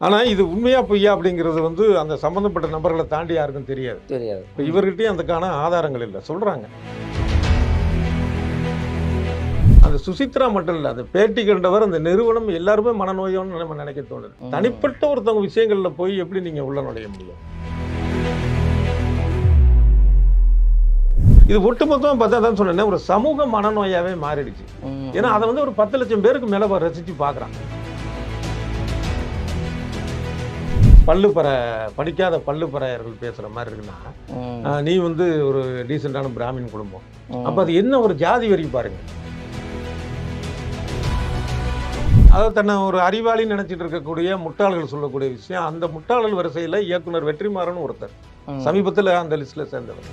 ஆனா இது உண்மையா பொய்யா அப்படிங்கிறது வந்து அந்த சம்பந்தப்பட்ட நபர்களை தாண்டி யாருக்கும் தெரியாது. தெரியாது. இப்ப இவர்கிட்டயும் அதுக்கான ஆதாரங்கள் இல்ல. சொல்றாங்க. அந்த சுசித்ரா மட்டும் இல்ல. அந்த பேட்டி கண்டவர், அந்த நிறுவனம் எல்லாருமே மனநோயோன்னு நம்ம நினைக்க தோணுது. தனிப்பட்ட ஒருத்தவங்க விஷயங்கள்ல போய் எப்படி நீங்க உள்ள நுழைய முடியும்? இது ஒட்டுமொத்தமா பார்த்தா தான் சொன்னேன், ஒரு சமூக மனநோயாவே மாறிடுச்சு. ஏன்னா அதை வந்து ஒரு 10 லட்சம் பேருக்கு மேல ரசிச்சு பார்க்குறாங்க. பள்ளுப்பற படிக்காத பள்ளுப்பறையர்கள் பேசுற மாதிரி இருக்குன்னா, நீ வந்து ஒரு டீசெண்டான பிராமின் குடும்பம். அப்ப அது என்ன ஒரு ஜாதி வரி பாருங்க. அதாவது தன்னை ஒரு அறிவாளின்னு நினைச்சிட்டு இருக்கக்கூடிய முட்டாள்கள் சொல்லக்கூடிய விஷயம், அந்த முட்டாளர்கள் வரிசையில் இயக்குனர் வெற்றிமாறன் ஒருத்தர் சமீபத்தில் அந்த லிஸ்ட்ல சேர்ந்தவர்.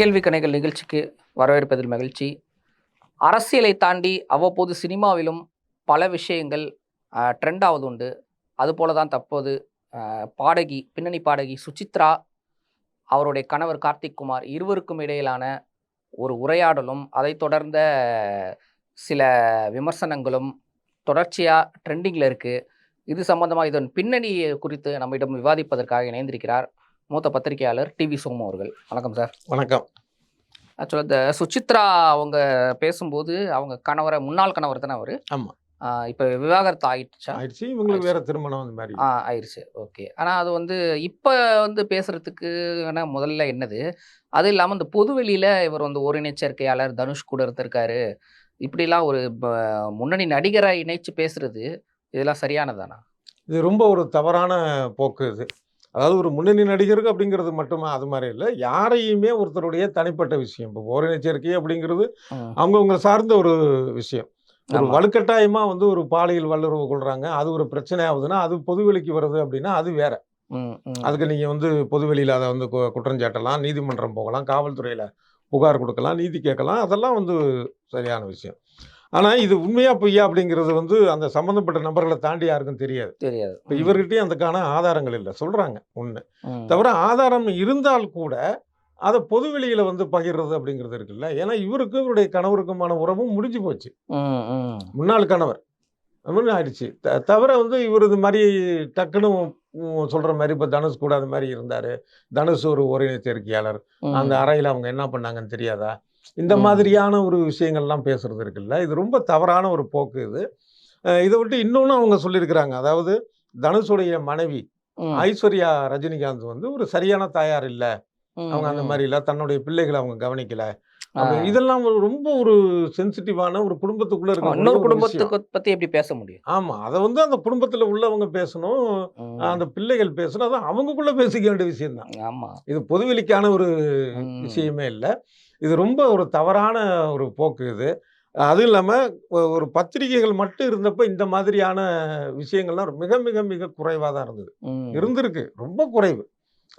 கேள்வி கணைகள் நிகழ்ச்சிக்கு வரவேற்பதில் மகிழ்ச்சி. அரசியலை தாண்டி அவ்வப்போது சினிமாவிலும் பல விஷயங்கள் ட்ரெண்ட் ஆவது உண்டு. அதுபோல தான் தற்போது பின்னணி பாடகி சுசித்ரா, அவருடைய கணவர் கார்த்திக் குமார் இருவருக்கும் இடையிலான ஒரு உரையாடலும், அதை தொடர்ந்த சில விமர்சனங்களும் தொடர்ச்சியாக ட்ரெண்டிங்கில் இருக்குது. இது சம்பந்தமாக இதன் பின்னணி குறித்து நம்மிடம் விவாதிப்பதற்காக இணைந்திருக்கிறார் மூத்த பத்திரிகையாளர் டிவி சோமு அவர்கள். வணக்கம் சார். வணக்கம். ஆக்சுவலாக இந்த சுசித்ரா அவங்க பேசும்போது அவங்க கணவரை, முன்னாள் கணவர் தானே அவர்? ஆமாம். இப்போ விவாகரத்து ஆயிடுச்சா? ஆயிடுச்சு. இவங்களுக்கு வேற திருமணம் அந்த மாதிரி ஆயிடுச்சு. ஓகே. ஆனால் அது வந்து இப்போ வந்து பேசுறதுக்கு முதல்ல என்னது, அது இல்லாமல் இந்த பொதுவெளியில் இவர் வந்து ஒருங்கிணைச்சேர்க்கையாளர் தனுஷ் கூட இருந்திருக்காரு, இப்படிலாம் ஒரு முன்னணி நடிகரை இணைச்சு பேசுறது, இதெல்லாம் சரியானதானா? இது ரொம்ப ஒரு தவறான போக்கு இது. அதாவது ஒரு முன்னணி நடிகருக்கு அப்படிங்கிறது மட்டுமே அது மாதிரி இல்லை, யாரையுமே ஒருத்தருடைய தனிப்பட்ட விஷயம். இப்போ ஓரினச்சேர்க்கை அப்படிங்கிறது அவங்கவுங்க சார்ந்த ஒரு விஷயம். ஒரு வலுக்கட்டாயமா வந்து ஒரு பாலியல் வல்லுறவு கொள்றாங்க, அது ஒரு பிரச்சனை ஆகுதுன்னா அது பொதுவெளிக்கு வருது அப்படின்னா அது வேற. அதுக்கு நீங்க வந்து பொதுவெளியில் அதை வந்து குற்றஞ்சாட்டலாம், நீதிமன்றம் போகலாம், காவல்துறையில புகார் கொடுக்கலாம், நீதி கேட்கலாம், அதெல்லாம் வந்து சரியான விஷயம். ஆனா இது உண்மையா பொய்யா அப்படிங்கிறது வந்து அந்த சம்பந்தப்பட்ட நபர்களை தாண்டி யாருக்கும் தெரியாது. இப்ப இவர்கிட்டயும் அதுக்கான ஆதாரங்கள் இல்லை. சொல்றாங்க ஒண்ணு. தவிர ஆதாரம் இருந்தால் கூட அதை பொதுவெளியில வந்து பகிர்றது அப்படிங்கிறது இருக்குல்ல. ஏன்னா இவருக்கு இவருடைய கணவருக்குமான உறவும் முடிஞ்சு போச்சு. முன்னாள் கணவர் அப்படின்னு ஆயிடுச்சு. தவிர வந்து இவர் இது மாதிரி டக்குன்னு சொல்ற மாதிரி இப்போ தனுஷ் கூட அது மாதிரி இருந்தாரு. தனுஷ் ஒரு ஒருங்கிணைச்சேர்க்கையாளர், அந்த அறையில் அவங்க என்ன பண்ணாங்கன்னு தெரியாதா? இந்த மாதிரியான ஒரு விஷயங்கள்லாம் பேசுறது இருக்குல்ல, இது ரொம்ப தவறான ஒரு போக்கு இது. இதை விட்டு இன்னொன்று அவங்க சொல்லியிருக்கிறாங்க. அதாவது தனுஷுடைய மனைவி ஐஸ்வர்யா ரஜினிகாந்த் வந்து ஒரு சரியான தாயார் இல்லை, அவங்க அந்த மாதிரி இல்லை, தன்னுடைய பிள்ளைகளை அவங்க கவனிக்கல. இதெல்லாம் ரொம்ப ஒரு சென்சிட்டிவான ஒரு குடும்பத்துக்குள்ள இருக்க இன்னொரு குடும்பத்துக்கு பத்தி எப்படி பேச முடியும்? ஆமா, அதை வந்து அந்த குடும்பத்துல உள்ளவங்க பேசணும், அந்த பிள்ளைகள் பேசணும், அதான் அவங்கக்குள்ள பேசிக்க வேண்டிய விஷயம் தான். ஆமா, இது பொதுவெளிக்கான ஒரு விஷயமே இல்லை. இது ரொம்ப ஒரு தவறான ஒரு போக்கு இது. அதுவும் இல்லாமல் ஒரு பத்திரிகைகள் மட்டும் இருந்தப்போ இந்த மாதிரியான விஷயங்கள்லாம் மிக மிக மிக குறைவாக தான் இருந்திருக்கு, ரொம்ப குறைவு.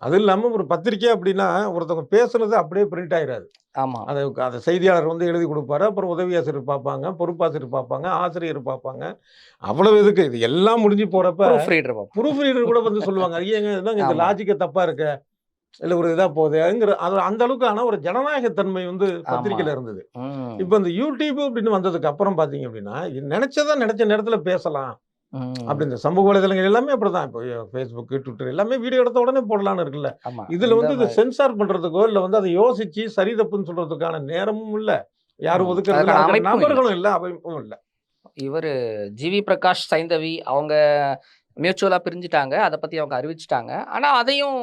அதுவும் இல்லாமல் ஒரு பத்திரிக்கை அப்படின்னா ஒருத்தவங்க பேசுனது அப்படியே பிரிண்ட் ஆகிடாது. ஆமாம், அதை செய்தியாளர் வந்து எழுதி கொடுப்பாரு, அப்புறம் உதவி ஆசிரியர் பார்ப்பாங்க, பொறுப்பாசிரியர் பார்ப்பாங்க, ஆசிரியர் பார்ப்பாங்க, அவ்வளவு இதுக்கு இது எல்லாம் முடிஞ்சு போகிறப்ப ப்ரூஃப் ரீடர் கூட வந்து சொல்லுவாங்க, ஐயங்க இந்த லாஜிக்கை தப்பாக இருக்கு, இல்லை ஒரு இதாக போகுதுங்கிற அது அந்த அளவுக்கான ஒரு ஜனநாயகத்தன்மை வந்து பத்திரிகையில் இருந்தது. இப்போ இந்த யூடியூப் அப்படின்னு வந்ததுக்கு அப்புறம் பார்த்தீங்க அப்படின்னா நினைச்சதான் நினைச்ச நேரத்தில் பேசலாம் அப்படி. இந்த சமூக வலைதளங்கள் எல்லாமே அப்படிதான். இப்போ ஃபேஸ்புக், ட்விட்டர் எல்லாமே வீடியோ எடுத்த உடனே போடலான்னு இருக்குல்ல. இதுல வந்து இதை சென்சார் பண்றதுக்கோ இல்லை வந்து அதை யோசிச்சு சரி தப்புன்னு சொல்றதுக்கான நேரமும் இல்லை, யாரும் ஒதுக்குறது நபர்களும் இல்லை, அமைப்பும் இல்லை. இவர் ஜிவி பிரகாஷ் சைந்தவி அவங்க மியூச்சுவலாக பிரிஞ்சுட்டாங்க, அதை பற்றி அவங்க அறிவிச்சிட்டாங்க. ஆனால் அதையும்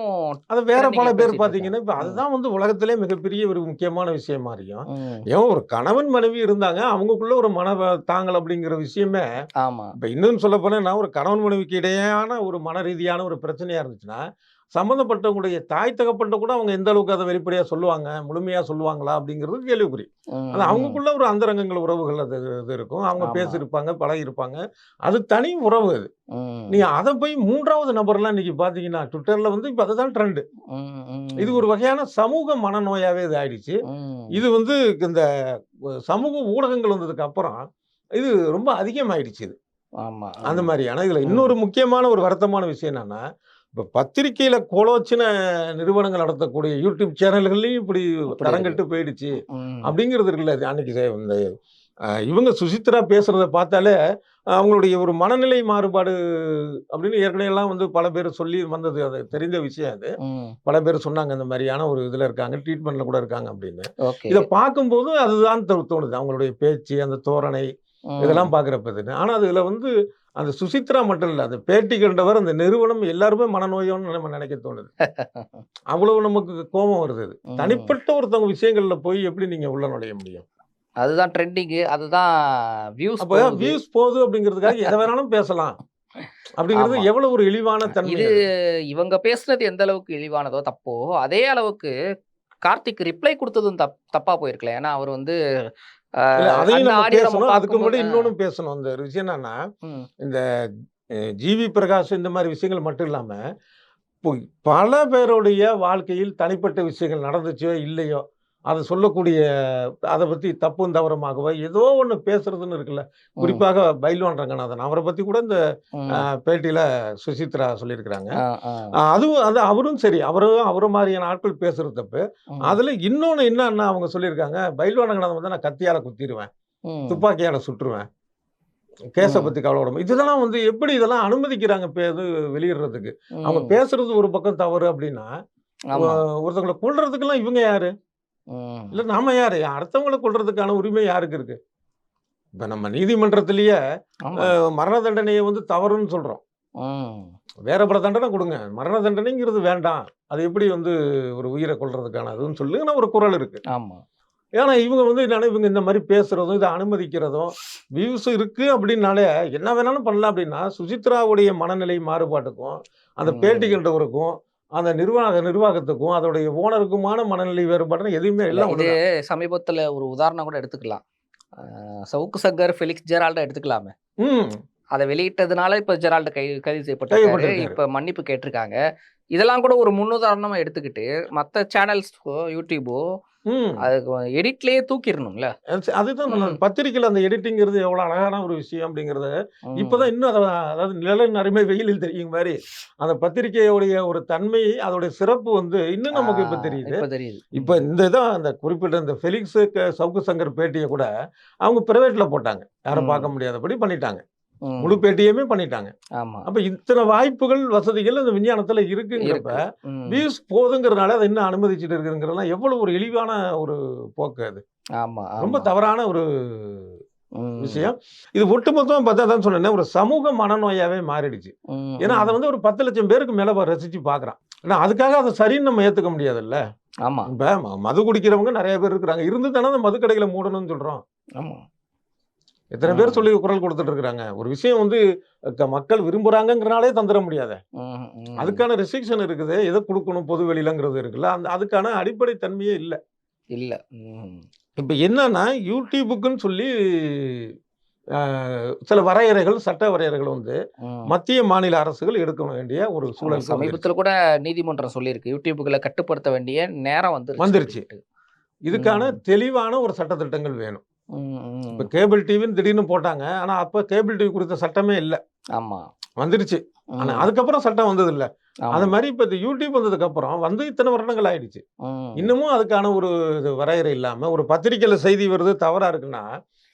அதை வேற பல பேர் பார்த்தீங்கன்னா இப்போ அதுதான் வந்து உலகத்திலே மிகப்பெரிய ஒரு முக்கியமான விஷயம் மாதிரியும். ஏன் ஒரு கணவன் மனைவி இருந்தாங்க, அவங்களுக்குள்ள ஒரு தாங்கல் அப்படிங்கிற விஷயமே. ஆமாம். இப்போ இன்னும் சொல்ல போனால் ஒரு கணவன் மனைவிக்கு இடையான ஒரு மன ரீதியான ஒரு பிரச்சனையாக இருந்துச்சுன்னா சம்மந்தப்பட்டவங்களுடைய தாய் தகப்பன்ட்ட கூட அவங்க எந்த அளவுக்கு அதை வெளிப்படையாக சொல்லுவாங்க, முழுமையாக சொல்லுவாங்களா அப்படிங்கிறது கேள்விக்குறி. அது அவங்களுக்குள்ள ஒரு அந்தரங்கங்கள் உறவுகள் அது இது இருக்கும், அவங்க பேசியிருப்பாங்க, பழகிருப்பாங்க, அது தனி உறவு. அது நீங்க அதை போய் மூன்றாவது நபர்லாம் இன்னைக்கு பார்த்தீங்கன்னா ட்விட்டரில் வந்து இப்போ அதுதான் ட்ரெண்டு. இது ஒரு வகையான சமூக மனநோயாவே இது ஆயிடுச்சு. இது வந்து இந்த சமூக ஊடகங்கள் வந்ததுக்கு அப்புறம் இது ரொம்ப அதிகமாயிடுச்சு இது. அந்த மாதிரியான இதில் இன்னொரு முக்கியமான ஒரு வருத்தமான விஷயம் என்னன்னா, இப்போ பத்திரிக்கையில கோலோச்சின நிறுவனங்கள் நடத்தக்கூடிய யூடியூப் சேனல்கள்லையும் இப்படி அப்படி தரங்கட்டு போயிடுச்சு ம். அப்படிங்கிறது இருக்குல்ல. அது அன்னைக்கு இந்த இவங்க சுசித்ரா பேசுறத பார்த்தாலே அவங்களுடைய ஒரு மனநிலை மாறுபாடு அப்படின்னு ஏற்கனவே எல்லாம் வந்து பல பேர் சொல்லி வந்தது. அது தெரிந்த விஷயம் அது. ம். பல பேர் சொன்னாங்க இந்த மாதிரியான ஒரு இதில் இருக்காங்க, ட்ரீட்மெண்ட்ல கூட இருக்காங்க அப்படின்னு. ஓகே. இதை பார்க்கும்போது அதுதான் தோணுது. அவங்களுடைய பேச்சு, அந்த தோரணை இதெல்லாம் ம். பார்க்குறப்ப இது. ஆனா அதுல வந்து அந்த சுசித்ரா மட்டும் இல்ல. அந்த பேட்டி கண்டவர், அந்த நிறுவனம் எல்லாருமே மனநோயோன்னு நம்ம நினைக்க தோணுது. அவ்வளவு நமக்கு கோபம் வருது அது. ம். தனிப்பட்ட ஒருத்தவங்க விஷயங்கள்ல போய் எப்படி நீங்க உள்ள நுழைய முடியும்? அதுதான் ட்ரெண்டிங்கு. அதுதான் வியூஸ் அப்ப போகுது. வியூஸ் போகுது அப்படிங்கிறதுக்காக எத வேணாலும் பேசலாம். அப்படிங்கிறது ஆமா. எவ்வளவு ஒரு இழிவான தன்மை இது அது. இவங்க பேசுனது எந்த அளவுக்கு இழிவானதோ, தப்போ, அதே அளவுக்கு கார்த்திக் ரிப்ளை குடுத்ததும் தப்பா போயிருக்கல. ஏன்னா, அவர் வந்து இல்ல அதையும் அந்த நம்ம ஆடியோ நம்ம பேசணும். அதுக்கு பார்க்கும்போது முன்னாடி இன்னொன்னும் பேசணும். அந்த ஒரு விஷயம் என்னன்னா, ம். இந்த ஜிவி பிரகாஷ் இந்த மாரி விஷயங்கள் மட்டும் இல்லாம, இப்போ பல பேருடைய வாழ்க்கையில் தனிப்பட்ட விஷயங்கள் நடந்துச்சோ, இல்லையோ, அத சொல்லக்கூடிய அத பத்தி தப்பும் தவறுமாகவோ ஏதோ ஒண்ணு பேசுறதுன்னு இருக்குல்ல. ம். குறிப்பாக பைல்வான் ரங்கநாதன். அவர பத்தி கூட இந்த ம். பேட்டியில சுசித்ரா சொல்லியிருக்கிறாங்க. ஆ, ஆ. அதுவும் அது அவரும் சரி. அவர மாரியான ஆட்கள் பேசுறது தப்பு. ம். அதுல இன்னொன்னு என்னன்னா அவங்க சொல்லியிருக்காங்க, பைல்வான் ரங்கநாதன் வந்து நான் கத்தியால குத்திருவேன். ம். துப்பாக்கியால சுட்டுருவேன். கேஸ ம். பத்தி கவலைப்படாம இதெல்லாம் வந்து எப்படி இதெல்லாம் அனுமதிக்கிறாங்க இது வெளியிடுறதுக்கு? அவங்க ம். பேசுறது ஒரு பக்கம் தவறு அப்படின்னா, ஒ ஆமா. ஒருத்தவங்கள கொல்றதுக்கெல்லாம் இவங்க யாரு? ம். இல்ல நாம யாரு? அடுத்தவங்கள கொல்றதுக்கான உரிமை யாருக்கு இருக்கு? இப்ப நம்ம நீதிமன்றத்திலேயே ஆமா. மரண தண்டனைய வந்து தவறுன்னு சொல்றோம். ம். வேற பல தண்டனை குடுங்க. மரண தண்டனைங்கிறது வேண்டாம். அது எப்படி வந்து ஒரு உயிர கொல்றதுக்கானதுன்னு சொல்லுங்கன்னு ஒரு குறள் இருக்கு. ஆமா. ஏன்னா இவங்க வந்து என்னன்னா, இவங்க இந்த மாரி பேசுறதும், இத அனுமதிக்கிறதும், வியூஸ் இருக்கு அப்படின்னாலே என்ன வேணாலும் பண்ணலாம் அப்படின்னா, சுசித்ராவுடைய மனநிலை மாறுபாட்டுக்கும், அந்த பேட்டி ம். கண்டவருக்கும், அந்த நிர்வாகத்துக்கும், அதோடைய ஓனருக்குமான மனநிலை வேறுபாடுன்னு எதுவுமே இல்ல எல்லாம் இது ஒண்ணுதான். சமீபத்துல ஒரு உதாரணம் கூட எடுத்துக்கலாம். அ சவுக்கு சங்கர், ஃபெலிக்ஸ் ஜெரால்ட எடுத்துக்கலாமே. ம். அத வெளியிட்டதுனால இப்ப ஜெரால்டு கைது செய்யப்பட்டிருக்காரு. கையப்பட்டிருக்காரு. இப்ப மன்னிப்பு கேட்டிருக்காங்க. இதெல்லாம் கூட ஒரு முன்னுதாரணமா எடுத்துக்கிட்டு, மத்த சேனல்ஸ்க்கோ, யூடியூபோ ம். அதுக்கு எடிட்லயே தூக்கிரணும்ல. அதுதான் ம். பத்திரிக்கையில அந்த எடிட்டிங்கிறது எவ்வளோ அழகான ஒரு விஷயம் அப்படிங்கிறத, ம். இப்பதான் இன்னும் அதாவது நிழலின் அருமை வெயிலில் தெரியும் மாரி, அந்த பத்திரிக்கையுடைய ஒரு தன்மை, அதோடைய சிறப்பு வந்து இன்னும் ஆ நமக்கு இப்ப தெரியுது. இப்ப தெரியுது. இப்ப இந்த இதான் அந்த குறிப்பிட்ட இந்த ஃபெலிக்ஸு சவுக்கு சங்கர் பேட்டிய கூட அவங்க பிரைவேட்ல போட்டாங்க. யாரும் ம். பார்க்க முடியாதபடி பண்ணிட்டாங்க. முழு ம். பேட்டியுமே பண்ணிட்டாங்க. ஆமா. அப்ப இத்தன வாய்ப்புகள், வசதிகள் அந்த விஞ்ஞானத்துல இருக்குங்கிறப்ப, இருக்கு. ம். வியூஸ் போதுங்கிறதுனால அத இன்னும் அனுமதிச்சுட்டு இருக்குங்கிறதெல்லாம் எவ்வளவு ஒரு இழிவான ஒரு போக்கு அது. ஆமா, ரொம்ப ஆமா. தவறான ஒரு ம். விஷயம். இது ஒட்டுமொத்தமா பார்த்தா அதான் சொன்னேனே, ஒரு சமூக மனநோயாவே மாறிடுச்சு. ம். ஏன்னா, அத ம். வந்து ஒரு 10,00,000 பேருக்கு மேல ரசிச்சு பார்க்குறான். ஏன்னா, அதுக்காக அத சரின்னு நம்ம ஏத்துக்க முடியாதுல்ல. ஆமா, இப்ப மது குடிக்கிறவங்க நெறைய பேர் இருக்கிறாங்க. இருந்து தானே அந்த மது கடைகள மூடணும்னு சொல்றோம். ஆமா. எத்தன பேர் ம். சொல்லி குரல் குடுத்துட்டு இருக்கிறாங்க. ஒரு விஷயம் வந்து மக்கள் விரும்புறாங்கங்கிறனாலே தந்துர முடியாதே. ம். ம். அதுக்கான ரெஸ்ட்ரிக்ஷன் இருக்குது. எத குடுக்கணும் பொது வெளிலங்கிறது இருக்குல்ல. அதுக்கான அடிப்படை தன்மையே இல்ல. இல்ல. ம். இப்ப என்னன்னா, YouTubeக்குன்னு சொல்லி அ சில வரையறைகள், சட்ட வரையறைகள் வந்து ம். மத்திய, மாநில அரசுகள் எடுக்க வேண்டிய ஒரு ஆமா. சூழலுக்கு வந்துருச்சு. சமீபத்தில கூட நீதிமன்றம் சொல்லியிருக்கு. யூடியூப்கள கட்டுப்படுத்த வேண்டிய நேரம் வந்துருச்சு வந்துருச்சு. அப்டின்ட்டு. இதுக்கான ம். தெளிவான ஒரு சட்ட திட்டங்கள் வேணும். ம். இப்ப ம். கேபிள் டிவின்னு திடீர்னு போட்டாங்க. ஆனா, அப்ப கேபிள் டிவி குறித்த சட்டமே இல்ல. ஆமா. வந்துருச்சு. ஆனா, ம். அதுக்கப்புறம் சட்டம் வந்ததில்ல. அது ஆமா. மாரி இப்ப இந்த யூடியூப் வந்ததுக்கப்புறம் வந்து இத்தன வருடங்கள் ஆயிடுச்சு. ம். இன்னமும் அதுக்கான ஒரு வரையறை இல்லாம, ஒரு பத்திரிக்கையில செய்தி வருது தவறா இருக்குன்னா,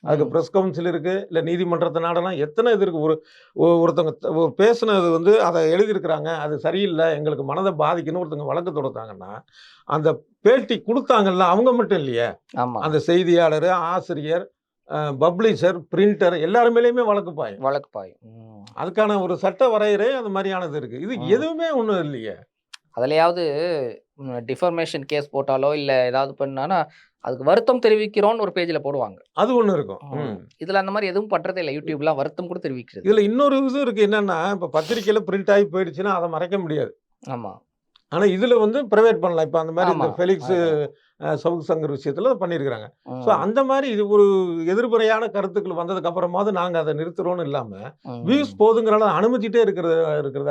அதுக்கு ம். பிரஸ் கவுன்சில் இருக்கு. இல்ல நீதிமன்றத்த நாடலாம். எத்தன இது இருக்கு. ஒருத்தவங்க பேசுனது வந்து அத எழுதியிருக்கிறாங்க. அது சரியில்ல. எங்களுக்கு மனத பாதிக்குன்னு ஒருத்தவங்க வழக்கு தொடுத்தாங்கன்னா, அந்த பேட்டி குடுத்தாங்கல்ல, அவங்க மட்டும் இல்லையே. ஆமா. அந்த செய்தியாளரு, ஆசிரியர், பப்ளிஷர், பிரிண்டர் எல்லார் மேலயுமே வழக்கு பாயும். வழக்கு பாயும். ம். அதுக்கான ஒரு சட்ட வரையறை அது மாரியானது இருக்கு. இது ம். எதுவுமே ஒண்ணும் இல்லையே. அதுலயாவது டிஃபர்மேஷன் கேஸ் போட்டாலோ, இல்ல ஏதாவது பண்ணானா, அதுக்கு வருத்தம் தெரிவிக்கிறோம்னு ஒரு பேஜ்ல போடுவாங்க. அது ஒண்ணு இருக்கும். ம். இதுல அந்த மாரி எதுவும் பண்றதே இல்ல. யூடியூப்லாம் வருத்தம் கூட தெரிவிக்கிறது இல்ல. இதுல இன்னொரு இது இருக்கு. என்னன்னா, இப்ப பத்திரிக்கையில பிரிண்ட் ஆயி போயிடுச்சுன்னா, அத மறைக்க முடியாது. ஆமா. ஆனா, இதுல வந்து பிரைவேட் பண்ணலாம். இப்ப அந்த மாரி இந்த ஆமா. ஃபெலிக்ஸ், அதுதான். சவுக்கு சங்கர் விஷயத்துல பண்ணியிருக்கிறாங்க. ஸோ ம். அந்த மாரி இது ஒரு எதிர்மறையான கருத்துக்கள் வந்ததுக்கு அப்புறமாவது நாங்க அத நிறுத்துறோம்னு இல்லாம, வியூஸ் ம். போதுங்கிறனால அனுமதிச்சிட்டே இருக்கிறது.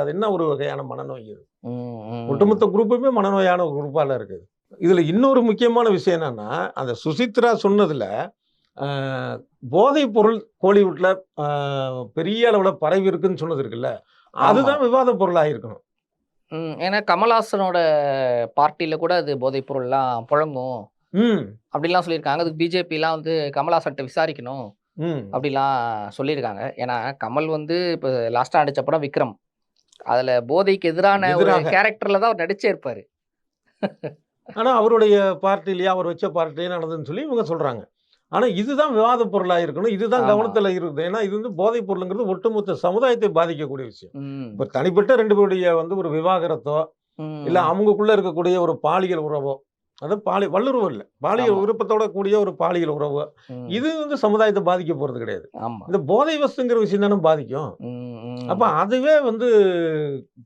அது என்ன ஒரு வகையான மனநோய் இது? ம். ம். ஒட்டுமொத்த குரூப்புமே மனநோயான ஒரு குரூப்பால இருக்குது. இதுல இன்னொரு முக்கியமான விஷயம் என்னன்னா, அந்த சுசித்ரா சொன்னதுல, அ போதைப் பொருள் கோலிவுட்ல பெரிய அளவுல பரவி இருக்குன்னு சொன்னது இருக்குல்ல, ஆமா. அதுதான் விவாத பொருளா இருக்கணும். ஏன்னா கமல்ஹாசனோட பார்ட்டில கூட அது போதைப் பொருள்லாம் புழங்கும் ம். அப்படிலாம் சொல்லியிருக்காங்க. அதுக்கு பிஜேபிலாம் வந்து கமல்ஹாசன்ட்ட விசாரிக்கணும் ம். அப்படிலாம் சொல்லியிருக்காங்க. ஏன்னா கமல் வந்து இப்போ லாஸ்ட்டா நடிச்ச படம் விக்ரம். அதுல போதைக்கு எதிரான ஒரு எதிராக. கேரக்டர்ல தான் அவர் நடிச்சே இருப்பாரு. ஆனா அவருடைய பார்ட்டிலயே, அவர் வச்ச பார்ட்டிலயே நடந்ததுன்னு சொல்லி இவங்க சொல்றாங்க. ஆனா இதுதான் விவாத பொருளா இருக்கணும். இதுதான் ஆமா. கவனத்துல இருக்குது. ஏன்னா இது வந்து போதைப் பொருளுங்கிறது ஒட்டுமொத்த சமுதாயத்தை பாதிக்கக்கூடிய விஷயம். ம். இப்ப தனிப்பட்ட 2 பேருடைய வந்து ஒரு விவாகரத்தோ, இல்ல ம். அவங்களுக்குள்ள இருக்கக்கூடிய ஒரு பாலியல் உறவோ, அது வல்லுறவு இல்ல. பாலியல் ஆமா. விருப்பத்தோட கூடிய ஒரு பாலியல் உறவு. ம். இது வந்து சமுதாயத்த பாதிக்க போறது கிடையாது. ஆமா. இந்த போதை வஸ்துங்கிற விஷயம் தானே பாதிக்கும். ம். அப்ப ம். அதுவே வந்து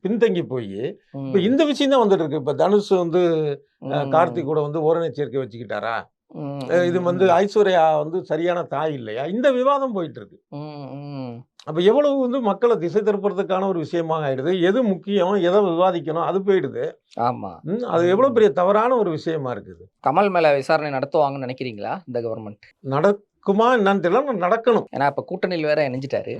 பின்தங்கி போயி, இப்ப ம். இந்த விஷயம் தான் வந்துட்டு இருக்கு. இப்ப தனுஷ் வந்து ம். கார்த்திக் கூட வந்து ஓரினச் சேர்க்கை வச்சுக்கிட்டாரா? ம். இது வந்து ம். ஐஸ்வர்யா வந்து சரியான தாய் இல்லையா? இந்த விவாதம் போயிட்டு இருக்கு. ம். ம். அப்ப எவ்வளவு வந்து மக்கள திசை திருப்புறதுக்கான ஒரு விஷயமாக ஆயிடுது. எது முக்கியம்? எத விவாதிக்கணும்? அது போயிடுது. ஆமா. அது எவ்வளவு பெரிய தவறான ஒரு விஷயமா இருக்குது. கமல் மேல விசாரணை நடத்துவாங்கன்னு நினைக்கிறீங்களா? இந்த கவர்மெண்ட்? நடக்குமா என்னன்னு தெரியல. ஆனா நடக்கணும். ஏன்னா இப்ப கூட்டணியில வேற இணைஞ்சிட்டாரு.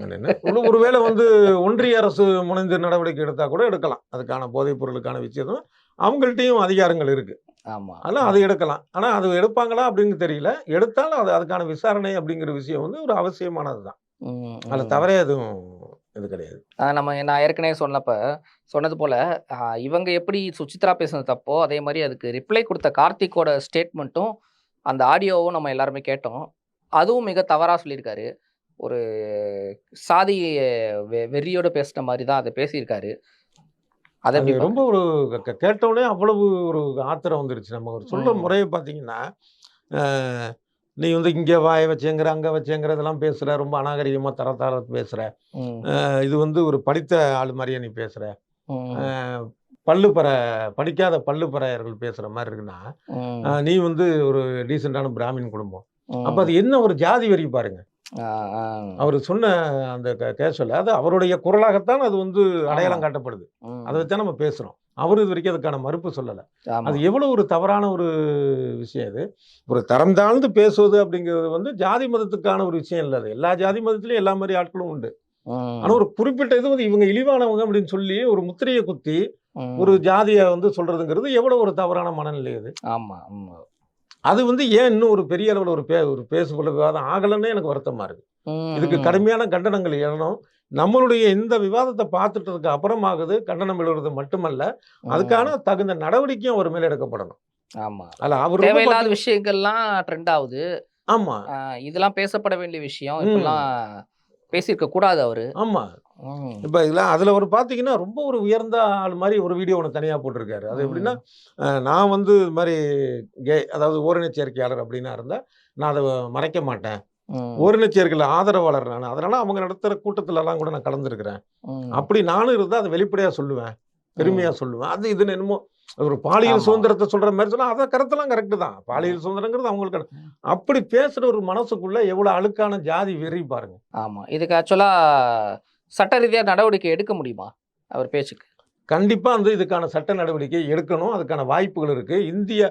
ஒருவேளை வந்து ஒன்றிய அரசு முனைந்து நடவடிக்கை எடுத்தா கூட எடுக்கலாம். அதுக்கான போதைப் பொருளுக்கான விஷயம் அவங்கள்ட்டயும் அதிகாரங்கள் இருக்கு. ஆமா. ஆனா அது எடுக்கலாம். ஆனா அது எடுப்பாங்களா அப்படின்னு தெரியல. எடுத்தாலும் அதுக்கான விசாரணை அப்படிங்கிற விஷயம் வந்து ஒரு அவசியமானது தான். ம். அதுல ம். தவறே எதுவும் இது கிடையாது. நான் ஏற்கனவே சொன்னது போல, இவங்க எப்படி சுசித்ரா பேசுனது தப்போ, அதே மாரி அதுக்கு ரிப்ளை குடுத்த கார்த்திக்கோட ஸ்டேட்மெண்ட்டும், அந்த ஆடியோவும் நம்ம எல்லாருமே கேட்டோம். அதுவும் மிக தவறா சொல்லியிருக்காரு. ஒரு சாதி வெறியோட பேசுன மாரி தான் அத பேசியிருக்காரு. அத அது எப்படி ரொம்ப பார்க்குறீங்க? ஒரு கேட்டவுடனே அவ்வளவு ஒரு ஆத்திரம் வந்துருச்சு. நம்ம ஒரு சொல்ற ம். முறைய பார்த்தீங்கன்னா, அ நீ வந்து இங்க வாய வச்சேங்கிற, அங்க வச்சேங்கிற இதெல்லாம் பேசுற. ரொம்ப அநாகரிகமா தர பேசுற. ம். இது வந்து ஒரு படித்த ஆள் மாரியா நீ பேசுற. அ ம். பள்ளு பற படிக்காத பள்ளு பறையர்கள் பேசுற மாரி இருக்குன்னா, ம். நீ வந்து ஒரு டீசென்ட்டான பிராமின் குடும்பம். அப்ப ம். அது என்ன ஒரு ஜாதி வெறி பாருங்க. ஆ, ஆ. அவரு சொன்ன அந்த கேஷுவல் அது அவருடைய குரலாகத்தான் அது வந்து ஆமா. அடையாளம் காட்டப்படுது. அத ம். வச்சு தான் நம்ம பேசுறோம். அவரு இதுவரைக்கும் அதுக்கான மறுப்பு சொல்லல. அது ஆமா. எவ்வளவு ஒரு தவறான ஒரு விஷயம் இது. ஒரு தரம் தாழ்ந்து பேசுவது அப்படிங்கிறது வந்து ஜாதி மதத்துக்கான ஒரு விஷயம் இல்ல அது. எல்லா ஜாதி மதத்திலயும் எல்லா மாரி ஆட்களும் உண்டு. ஆனா ம். ஒரு குறிப்பிட்ட இது வந்து இவங்க இழிவானவங்க அப்படின்னு சொல்லி ஒரு முத்திரைய குத்தி, ஒரு ம். ஜாதிய வந்து சொல்றதுங்கிறது எவ்வளவு ஒரு தவறான மனநிலை அது. ஆமா. ஆமா. அது வந்து ஏன் இன்னும் ஒரு பெரிய அளவுல ஒரு பேசுபொருள் விவாதம் ஆகலன்னே எனக்கு வருத்தமா இருக்கு. ம். இதுக்கு ம். கடுமையான கண்டனங்கள் எழணும். நம்மளுடைய இந்த விவாதத்த பார்த்துட்டதுக்கு அப்புறமாகுது கண்டனம் எழுறது மட்டுமல்ல, ம். அதுக்கான தகுந்த நடவடிக்கையும் அவர் மேல எடுக்கப்படணும். ஆமா. அதுல அவர் ரொம்ப தேவையில்லாத பார்த்தீங்க விஷயங்கள்லாம் ட்ரெண்ட் ஆவுது. ஆமா. இதெல்லாம் பேசப்பட வேண்டிய விஷயம். இப்படிலாம் ம். பேசியிருக்க கூடாது அவரு. ஆமா. ம். இப்ப அதுல ஒரு பார்த்தீங்கன்னா, ரொம்ப ஒரு உயர்ந்த ஆள் மாரி ஒரு வீடியோ ஒண்ணு தனியா போட்டிருக்காரு. அது எப்படின்னா, ம். நான் வந்து இது மாரி அதாவது ஓரினச் சேர்க்கையாளர் அப்படின்னா இருந்தா, நான் அத மறைக்க மாட்டேன். ம். ஓரினச் சேர்க்கையில ஆதரவாளர் நானு. அதனால அவங்க நடத்துற கூட்டத்துலலாம் கூட நான் கலந்துருக்கிறேன். ம். அப்படி நானும் இருந்தா அத வெளிப்படையா சொல்லுவேன். பெருமையா ம். சொல்லுவேன். அது இதுன்னு என்னமோ ஒரு பாலியல் ஆமா. சுதந்திரத்த சொல்ற மாரி சொன்னா, அத கருத்தெல்லாம் கரெக்ட் தான். ம். பாலியல் சுதந்திரங்கிறது அவங்களுக்கான ம். அப்படி பேசுற ஒரு மனசுக்குள்ள எவ்வளோ அழுக்கான ஜாதி வெறி பாருங்க. ஆமா. இதுக்கு ஆக்சுவலா சட்ட ரீதியா நடவடிக்கை எடுக்க முடியுமா? அவர் பேச்சுக்கு. கண்டிப்பா வந்து இதுக்கான சட்ட நடவடிக்கை எடுக்கணும். அதுக்கான வாய்ப்புகள் இருக்கு. இந்திய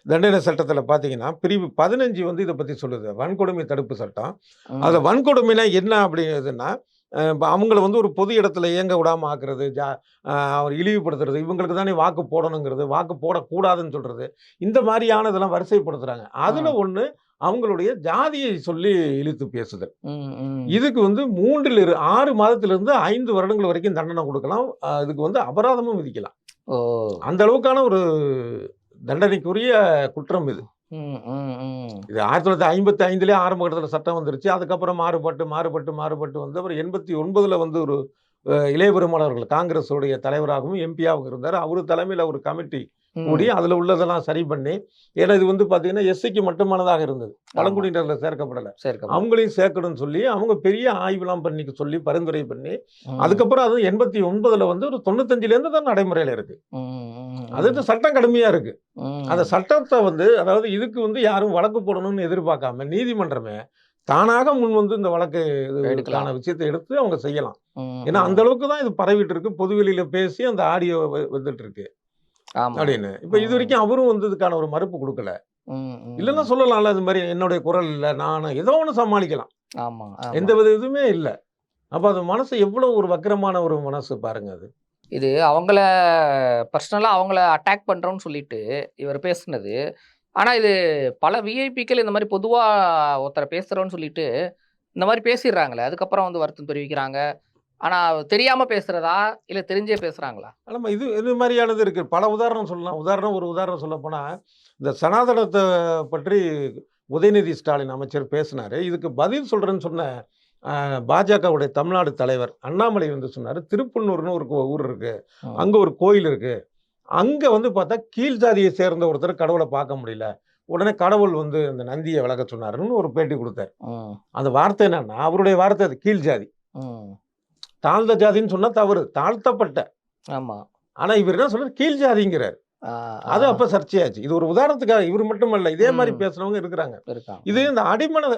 தண்டனை சட்டத்தில பார்த்தீங்கன்னா, பிரிவு 15 வந்து இத பத்தி சொல்லுது. வன்கொடுமை தடுப்பு சட்டம். அதுல ம். வன்கொடுமைனா என்ன அப்படிங்கிறதுன்னா, இப்ப அவங்கள வந்து ஒரு பொது இடத்துல இயங்க விடாம ஆக்குறது, அவர இழிவுபடுத்துறது, இவங்களுக்கு தானே வாக்கு போடணுங்கிறது, வாக்கு போடக்கூடாதுன்னு சொல்றது, இந்த மாரியானதெல்லாம் வரிசைப்படுத்துறாங்க. அதுல ம். ஒண்ணு அவங்களுடைய ஜாதியை சொல்லி இழித்து பேசுதல். ம். ம். இதுக்கு வந்து 6 மாதத்திலிருந்து 5 வருடங்கள் வரைக்கும் தண்டனை குடுக்கலாம். இதுக்கு வந்து அபராதமும் விதிக்கலாம். ஓ! அந்த அளவுக்கான ஒரு தண்டனைக்குரிய குற்றம் இது. ம். ம். ம். இது 1955லயே ஆரம்ப கட்டத்துல சட்டம் வந்துருச்சு. அதுக்கப்புறம் மாறுபட்டு வந்து அப்புறம் 89ல வந்து ஒரு இளைய பெருமாள் அவர்கள் காங்கிரஸுடைய தலைவராகவும், எம்பியாவும் இருந்தாரு. அவரு தலைமையில ஒரு கமிட்டி கூடி ம். அதுல உள்ளதெல்லாம் சரி பண்ணி ஏன்னா இது வந்து பார்த்தீங்கன்னா, எஸ்சிக்கு மட்டுமானதாக இருந்தது. ஆமா. பழங்குடியினர்ல சேர்க்கப்படல. சேர்க்கப்படும். அவங்களையும் சேர்க்கணும்னு சொல்லி, அவங்க பெரிய ஆய்வுலாம் பண்ணிக்க சொல்லி பரிந்துரை பண்ணி, ம். அதுக்கப்புறம் அது 89ல வந்து ஒரு 95லேருந்து தான் நடைமுறையில இருக்கு. ம். ம். அது ம். சட்டம் கடுமையா இருக்கு. அந்த ம். சட்டத்த வந்து அதாவது இதுக்கு வந்து யாரும் வழக்கு போடணும்னு எதிர்பார்க்காம, நீதிமன்றமே தானாக முன் வந்து இந்த வழக்கு இதுக்கான எடுக்கலாம். விஷயத்த எடுத்து அவங்க செய்யலாம். ம். ஏன்னா, அந்த ம். அளவுக்கு தான் இது பரவிட்டு இருக்கு. பொதுவெளியில பேசி அந்த ஆடியோ வந்துட்டு இருக்கு. ஆமா. அப்படின்னு. இப்ப ம். இதுவரைக்கும் அவரும் வந்து இதுக்கான ஒரு மறுப்பு குடுக்கல. ம். இல்லன்னா ம். சொல்லலாம்ல, இது மாரி என்னுடைய குரல் இல்ல. நானு ஏதோ ஒண்ணு சமாளிக்கலாம். ஆமா. எந்த ஆமா. வித இதுவுமே இல்ல. அப்ப அது மனசு எவ்வளவு ஒரு வக்கிரமான ஒரு மனசு பாருங்க அது. இது அவங்கள பர்சனலாக அவங்கள அட்டாக் பண்ணுறோன்னு சொல்லிட்டு இவர் பேசுனது. ஆனால் இது பல விஐபிக்கள் இந்த மாதிரி பொதுவாக ஒருத்தரை பேசுகிறோன்னு சொல்லிட்டு இந்த மாதிரி பேசிடுறாங்களே, அதுக்கப்புறம் வந்து வருத்தம் தெரிவிக்கிறாங்க. ஆனால் தெரியாமல் பேசுகிறதா இல்லை தெரிஞ்சே பேசுகிறாங்களா? ஆமா, இது மாதிரியானது இருக்கு. பல உதாரணம் சொல்லலாம். ஒரு உதாரணம் சொல்லப்போனா, இந்த சனாதனத்த பற்றி உதயநிதி ஸ்டாலின் அமைச்சர் பேசினாரு. இதுக்கு பதில் சொல்றேன்னு சொன்ன பாஜகவுடைய தமிழ்நாடு தலைவர் அண்ணாமலை வந்து சொன்னாரு, திருப்பன்னூர்னு ஒரு ஊர் இருக்கு. ம். அங்க ஒரு கோயில் இருக்கு. அங்க வந்து பார்த்தா கீழ் ஜாதியை சேர்ந்த ஒருத்தர் கடவுள பார்க்க முடியல. உடனே கடவுள் வந்து அந்த நந்திய விலக சொன்னாருன்னு ஒரு பேட்டி குடுத்தாரு. ம். அந்த வார்த்தை என்னன்னா, அவருடைய வார்த்தை அது கீழ் ஜாதி. ம். தாழ்ந்த ஜாதின்னு சொன்னா தவறு. தாழ்த்தப்பட்ட. ஆமா. ஆனா இவர் என்ன சொல்றாரு, கீழ் ஜாதிங்கிறாரு. ஆ, அது ஆ. அப்ப சர்ச்சையாச்சு. இது ஒரு உதாரணத்துக்காக இவர் மட்டுமல்ல. இதே மாரி ம். பேசுறவங்க இருக்கிறாங்க. இருக்காங்க. இது இந்த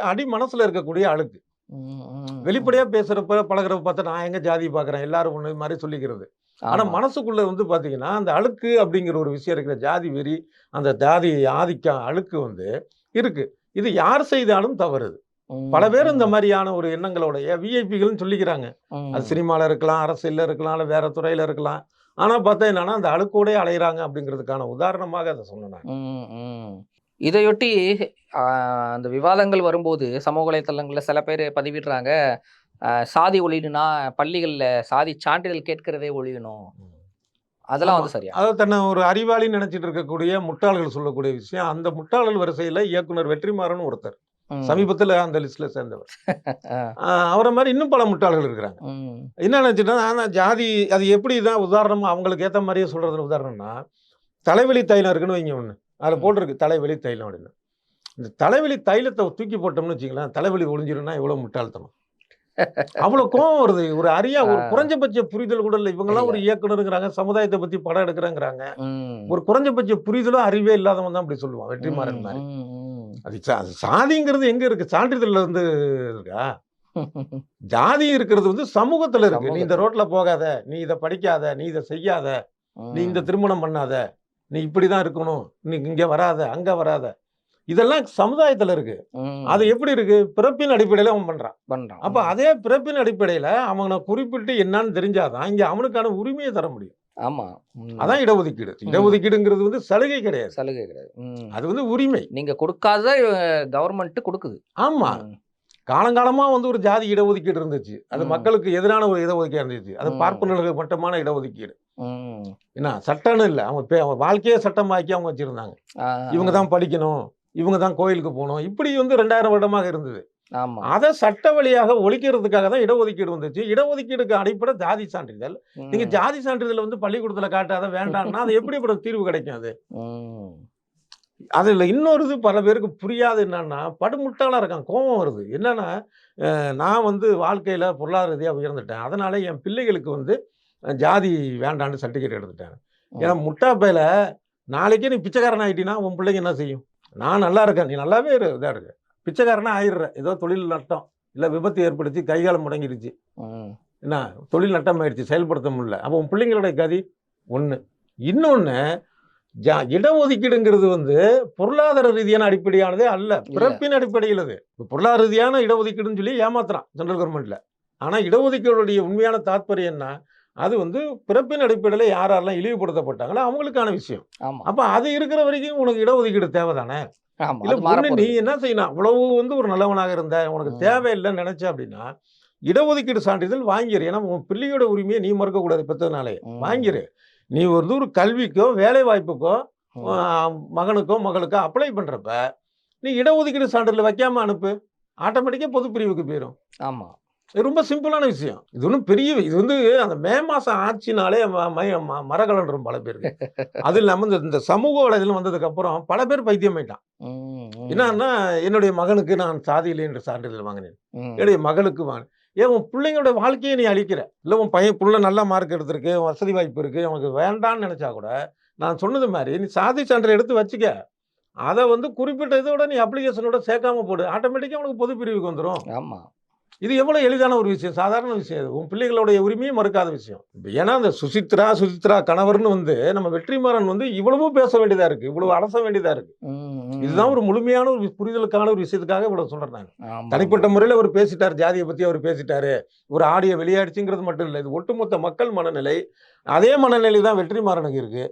அடி மனசுல இருக்கக்கூடிய அழுக்கு. ம், ம், வெளிப்படையா பேசுறப்ப, பழகுறப்ப பார்த்தா நான் எங்க ஜாதி பார்க்குறேன். எல்லாரும் ஒண்ணு மாரி சொல்லிக்கிறது. ஆனா ஆமா. மனசுக்குள்ள வந்து பார்த்தீங்கன்னா, அந்த அழுக்கு அப்படிங்கிற ஒரு விஷயம் இருக்கிற ஜாதி வெறி, அந்த ஜாதி ஆதிக்கம் அழுக்கு வந்து இருக்கு. இது யார் செய்தாலும் தவறு இது. பல ம், பேர் இந்த ம், மாரியான ஒரு எண்ணங்களோடைய விஐபிகள்னு சொல்லிக்கிறாங்க. அது ம், சினிமால இருக்கலாம், அரசியல்ல இருக்கலாம், இல்ல வேற துறையில இருக்கலாம். ஆனா பார்த்தா என்னன்னா, அந்த அழுக்கோடயே அலையிறாங்க அப்படிங்கிறதுக்கான உதாரணமாக அத சொன்னேன் நான். ம், ம். இதையொட்டி ஆ, அந்த விவாதங்கள் வரும்போது சமூக வலைத்தளங்கள்ல சில பேர் பதிவிடுறாங்க, சாதி ஒழியணும்னா பள்ளிகள்ல சாதி சான்றிதழ் கேட்கிறதே ஒழியணும். அதெல்லாம் ஆமா. வந்து சரியா? அதாவது தன்னை ஒரு அறிவாளின்னு நெனச்சிட்டு இருக்கக்கூடிய முட்டாள்கள் சொல்லக்கூடிய விஷயம். அந்த முட்டாள்கள் வரிசையில இயக்குனர் வெற்றிமாறன் ஒருத்தர். ம். சமீபத்தில அந்த லிஸ்ட்ல சேர்ந்தவர். ஆ. அவர மாரி இன்னும் பல முட்டாள்கள் இருக்கிறாங்க. ம். என்ன நெனச்சுட்டா, ஆனா ஜாதி அது எப்படி தான் உதாரணமா அவங்களுக்கு ஏத்த மாரியே சொல்றதுல உதாரணம்னா, தலைவலி தைலம் இருக்குன்னு வைங்க ஒண்ணு. அதுல ம். போட்டிருக்கு தலைவலி தைலம் அப்படின்னு. இந்த தலைவலி தைலத்த தூக்கி போட்டோம்னு வச்சுக்கங்களேன், தலைவலி ஒழிஞ்சிரும்னா எவ்வளோ முட்டாள்தனம். அவ்வளோ கோவம் வருது. ஒரு ஆ. குறைஞ்சபட்ச புரிதல் கூட இல்ல. இவங்கலாம் இல்ல. ஒரு இயக்குனருங்கிறாங்க, சமுதாயத்த பத்தி படம் எடுக்கிறேங்கிறாங்க. ம். ஒரு குறைஞ்சபட்ச புரிதலும், அறிவே இல்லாதவன் தான் இப்படி சொல்லுவான். வெற்றிமாறன் ம், மாரி. ம், அது சாதிங்கிறது எங்க இருக்கு? சான்றிதழ்ல வந்து இருக்கா? ம். ஜாதி இருக்கிறது வந்து சமூகத்துல இருக்கு. நீ இந்த சமூகத்துல. ரோட்ல போகாத, நீ இத படிக்காத, நீ இத செய்யாத, நீ இந்த ம். திருமணம் பண்ணாத, நீ இப்படிதான் இருக்கணும், நீ இங்க வராத, அங்க வராத. இதெல்லாம் சமுதாயத்துல இருக்கு. அது ம். எப்படி இருக்கு? பிறப்பின் அடிப்படையில அவன் பண்றான். பண்றான். அப்ப ம். அதே பிறப்பின் அடிப்படையில அவன குறிப்பிட்டு என்னான்னு தெரிஞ்சாதான், இங்க அவனுக்கான உரிமைய தர முடியும். ஆமா. ம். அதான் இடஒதுக்கீடு. ம். இடஒதுக்கீடுங்கிறது வந்து சலுகை கிடையாது. சலுகை கிடையாது. ம். அது வந்து உரிமை. நீங்க குடுக்காதத கவர்மெண்ட் குடுக்குது. ஆமா. ம். காலங்காலமா வந்து ஒரு ஜாதி இடஒதுக்கீடு இருந்துச்சு. அது ம். மக்களுக்கு எதிரான ஒரு இடஒதுக்கீடா இருந்துச்சு. அது ம். பார்ப்பனர்களுக்கு மட்டுமான இடஒதுக்கீடு. ம். என்ன சட்டம்னு இல்ல. அவங்க வாழ்க்கையே சட்டமாக்கி அவங்க வச்சிருந்தாங்க. ஆ, இவங்க ஆ. தான் படிக்கணும். இவங்க தான் கோயிலுக்கு போணும். இப்படி வந்து 2000 வருடமாக இருந்தது. ஆமா. அத சட்ட வழியாக ஒழிக்கிறதுக்காக தான் இடஒதுக்கீடு வந்துச்சு. இடஒதுக்கீடுக்கு அடிப்படை ஜாதி சான்றிதழ். நீங்க ம். ஜாதி சான்றிதழ வந்து பள்ளிக்கூடத்துல காட்டாத வேண்டாம்னா, அது எப்படி அப்புறம் தீர்வு கிடைக்கும் அது? ம். அதுல இன்னொரு இது பல பேருக்கு புரியாது என்னன்னா, படுமுட்டாளா இருக்கான். கோவம் வருது. என்னன்னா, நான் வந்து வாழ்க்கையில பொருளாதார ரீதியா உயர்ந்துட்டேன். அதனால என் பிள்ளைகளுக்கு வந்து ஜாதி வேண்டான்னு சர்டிஃபிகேட் எடுத்துட்டேன். ஏன்னா ம். முட்டா பயல நாளைக்கே நீ பிச்சைக்காரன் ஆயிட்டீன்னா, உன் பிள்ளைங்க என்ன செய்யும்? நான் நல்லா இருக்கேன். நீ நல்லாவே இதா இருக்கு. பிச்சைக்காரனா ஆயிடுற. ஏதோ தொழில் நட்டம். இல்ல விபத்து ஏற்பட்டுச்சு, கை கால் முடங்கிருச்சு. ம். என்ன தொழில் நட்டம் ஆயிடுச்சு. செயல்படுத்த முடியல. அப்போ உன் பிள்ளைங்களுடைய கதி? 1. இன்னொன்னு இடஒதுக்கீடுங்கிறது வந்து பொருளாதார ரீதியான அடிப்படையானதே அல்ல. இல்ல. பிறப்பின் அடிப்படையில் அது. பொருளாதார ரீதியான இடஒதுக்கீடுன்னு சொல்லி ஏமாத்துறான் சென்ட்ரல் கவர்மெண்ட்ல. ஆனா இடஒதுக்கீடுடைய உண்மையான தாத்பரியம் என்ன? அது வந்து பிறப்பின் அடிப்படையில யாரெல்லாம் இழிவுபடுத்தப்பட்டாங்களோ அவங்களுக்கான விஷயம். ஆமா. அப்ப அது இருக்கிற வரைக்கும் உனக்கு இடஒதுக்கீடு தேவைதானே? ஆமா. இல்ல அது ஒண்ணு நீ மாறப்போறது. என்ன செய்யணும்? அவ்வளவு வந்து ஒரு நல்லவனாக இருந்த, உனக்கு ம். தேவையில்லன்னு நினைச்ச அப்படின்னா, இடஒதுக்கீடு சான்றிதழ் வாங்கிரு. ஏன்னா உன் பிள்ளையோட உரிமைய நீ மறுக்கக்கூடாது பெத்ததுனாலே. ம். வாங்கிரு. நீ ஒரு கல்விக்கோ, வேலை வாய்ப்புக்கோ, அ ம். மகனுக்கோ, மகளுக்கோ அப்ளை பண்றப்ப, நீ இடஒதுக்கீடு சான்றிதழ் வைக்காம அனுப்பு. ஆட்டோமேட்டிக்கா பொதுப் பிரிவுக்கு போயிரும். ஆமா. இது ரொம்ப சிம்பிளான விஷயம். இது ஒண்ணும் பெரிய இது வந்து அந்த மே மாசம் ஆச்சுனாலே மரகலண்டுரும் பல பேருக்கு. அது இல்லாம இந்த சமூக வலைதளம் வந்ததுக்கப்புறம் பல பேர் பைத்தியம் ஆயிட்டான். ம். ம். என்னான்னா, என்னுடைய மகனுக்கு நான் சாதியில்லை என்று சான்றிதழ் வாங்கினேன். ம். என்னுடைய மகளுக்கு வாங்கினேன். ஏன் உன் பிள்ளைங்களோட வாழ்க்கைய நீ அழிக்கிற. இல்ல உன் பையன் புள்ள நல்ல மார்க் எடுத்திருக்கு, வசதி வாய்ப்பு இருக்கு, அவனுக்கு வேண்டான்னு நெனச்சா கூட, நான் சொன்னது மாரி நீ சாதி சான்றிதழ் எடுத்து வச்சுக்க. அத வந்து குறிப்பிட்ட இதோட நீ அப்ளிகேஷனோட சேர்க்காம போடு. ஆட்டோமேட்டிக்கா உனக்கு பொதுப் பிரிவுக்கு வந்துரும். ஆமா. இது எவ்வளோ எளிதான ஒரு விஷயம், சாதாரண விஷயம் இது. உன் பிள்ளைகளுடைய உரிமையை மறுக்காத விஷயம். இப்ப ஏன்னா அந்த சுசித்ரா கணவர்னு வந்து நம்ம வெற்றிமாறன் வந்து இவ்வளவோ பேச வேண்டியதா இருக்கு, இவ்வளவு அலச வேண்டியதா இருக்கு. இதுதான் ஒரு முழுமையான ஒரு புரிதலுக்கான ஒரு விஷயத்துக்காக இவ்வளவு சொல்றேன் நான். தனிப்பட்ட முறையில் அவர் பேசிட்டார், ஜாதியை பத்தி அவர் பேசிட்டாரு, ஒரு ஆடியோ வெளியாயிடுச்சுங்கிறது மட்டும் இல்லை, இது ஒட்டுமொத்த மக்கள் மனநிலை. அதே மனநிலை தான் வெற்றிமாறனுக்கு இருக்கு.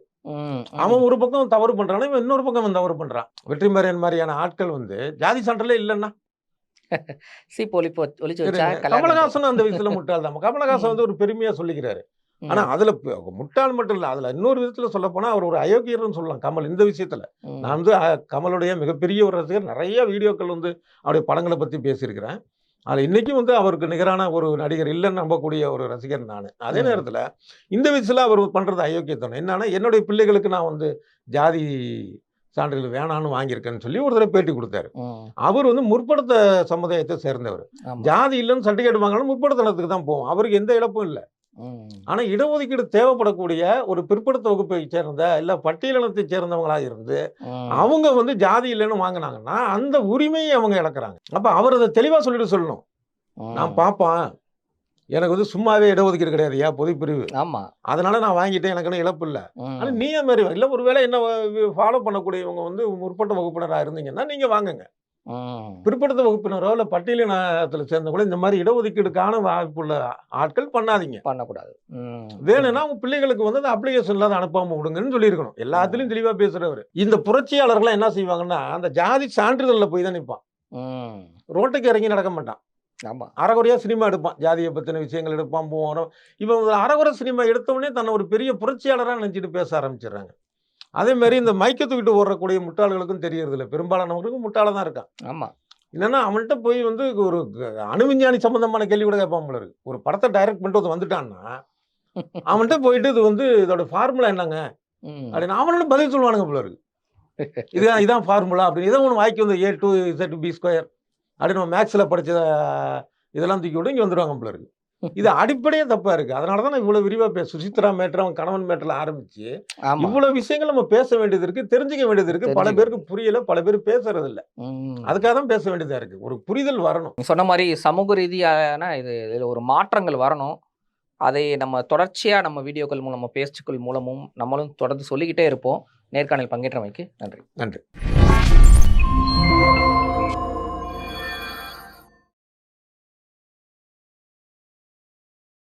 அவன் ஒரு பக்கம் தவறு பண்றான், இவன் இன்னொரு பக்கம் அவன் தவறு பண்றான். வெற்றிமாறன் மாதிரியான ஆட்கள் வந்து ஜாதி சான்றலே இல்லைன்னா ஒளிச்சு வச்சா கமலஹாசன் அந்த விஷயத்துல முட்டாள் தான். கமலஹாசன் வந்து ஒரு பெருமையா சொல்லிக்கிறாரு. ஆனா அதுல முட்டாள் மட்டும் இல்ல, அதுல இன்னொரு விதத்துல சொல்ல போனா அவர் ஒரு அயோக்கியர்னு சொல்லலாம் கமல் இந்த விஷயத்துல. நான் வந்து கமலுடைய மிகப்பெரிய ஒரு ரசிகர். நிறைய வீடியோக்கள் வந்து அவருடைய படங்களை பத்தி பேசியிருக்கிறேன். அதுல இன்னைக்கும் வந்து அவருக்கு நிகரான ஒரு நடிகர் இல்லைன்னு நம்பக்கூடிய ஒரு ரசிகர் நான். அதே நேரத்துல இந்த விஷயத்துல அவர் பண்றது அயோக்கியத்தனம் என்னன்னா, என்னுடைய பிள்ளைகளுக்கு நான் வந்து ஜாதி சான்றிதழ் வேணான்னு வாங்கியிருக்கேன்னு சொல்லி ஒரு தடவை பேட்டி கொடுத்தாரு. அவர் வந்து முற்படுத்த சமுதாயத்தை சேர்ந்தவர். ஜாதி இல்லைன்னு சர்டிஃபிகேட் வாங்கினாலும் முற்படுத்தனத்துக்கு தான் போவோம், அவருக்கு எந்த இழப்பும் இல்லை. ஆனா இடஒதுக்கீடு தேவைப்படக்கூடிய ஒரு பிற்படுத்த வகுப்பை சேர்ந்த இல்ல பட்டியலினத்தை சேர்ந்தவங்களா இருந்து அவங்க வந்து ஜாதி இல்லைன்னு வாங்கினாங்கன்னா அந்த உரிமையை அவங்க இழக்கிறாங்க. அப்ப அவர் அதை தெளிவா சொல்லிட்டு சொல்லணும். நான் பாப்பான், எனக்கு வந்து சும்மாவே இடஒதுக்கீடு கிடையாதுயா, பொதுப்பிரிவு, அதனால நான் வாங்கிட்டேன், எனக்கு இழப்பு இல்லை. ஆனா நீ அது மாதிரி இல்லை, ஒருவேளை என்ன ஃபாலோ பண்ணக்கூடியவங்க வந்து முற்பட்ட வகுப்பினராக இருந்தீங்கன்னா நீங்க வாங்குங்க. பிற்படுத்த வகுப்பினரோ இல்லை பட்டியலினத்தில் சேர்ந்த கூட இந்த மாதிரி இடஒதுக்கீடுக்கான வாய்ப்புள்ள ஆட்கள் பண்ணக்கூடாது. வேணும்னா உங்க பிள்ளைகளுக்கு வந்து அந்த அப்ளிகேஷன் இல்லாத அனுப்பாம விடுங்கன்னு சொல்லியிருக்கணும். எல்லாத்துலயும் தெளிவா பேசுறவர். இந்த புரட்சியாளர்கள் என்ன செய்வாங்கன்னா அந்த ஜாதி சான்றிதழில் போய் தான் நிற்பான், ரோட்டுக்கு இறங்கி நடக்க மாட்டான். அறகுறையா சினிமா எடுப்பான், ஜாதியை பத்தின விஷயங்கள் எடுப்பான் போவோம். இவன் அறகுறை சினிமா எடுத்தவொடனே தன்னை ஒரு பெரிய புரட்சியாளராக நினைச்சிட்டு பேச ஆரம்பிச்சிடுறாங்க. அதே மாதிரி இந்த மைக்கை தூக்கிட்டு ஓடுறக்கூடிய முட்டாள்களுக்கும் தெரியறது இல்லை, பெரும்பாலானவர்களுக்கும் முட்டாள தான் இருக்கான். என்னன்னா அவன்கிட்ட போய் வந்து ஒரு அணுவிஞ்ஞானி சம்பந்தமான கேள்வி கூட கேட்பான் போல இருக்கு. ஒரு படத்தை டைரக்ட் பண்ணிட்டு வந்துட்டான்னா அவன்கிட்ட போயிட்டு இது வந்து இதோட ஃபார்முலா என்னங்க அப்படின்னு அவனோட பதில் சொல்லுவானுங்க போல இருக்கு. இதான் ஃபார்முலா அப்படின்னு இதை ஒன்று வாய்க்கு வந்து A2Z B² அப்படின்னு நம்ம மேக்ஸில் படிச்ச இதெல்லாம் தூக்கி விட்டு இங்கே வந்துடுவாங்க போல இருக்கு. இது அடிப்படையே தப்பா இருக்கு. அதனால தான் நான் இவ்வளவு விரிவா சுசித்ரா மேட்டர், அவன் கணவன் மேட்டர்ல ஆரம்பிச்சு இவ்வளவு விஷயங்கள் நம்ம பேச வேண்டியது இருக்கு, தெரிஞ்சுக்க வேண்டியது இருக்கு. பல பேருக்கு புரியல, பல பேர் பேசுறது இல்லை. அதுக்காக தான் பேச வேண்டியதா இருக்கு. ஒரு புரிதல் வரணும். சொன்ன மாதிரி சமூக ரீதியான இதுல ஒரு மாற்றங்கள் வரணும். அதை நம்ம தொடர்ச்சியா நம்ம வீடியோக்கள் மூலம், பேச்சுக்கள் மூலமும் நம்மளும் தொடர்ந்து சொல்லிக்கிட்டே இருப்போம். நேர்காணல் பங்கேற்றமைக்கு நன்றி.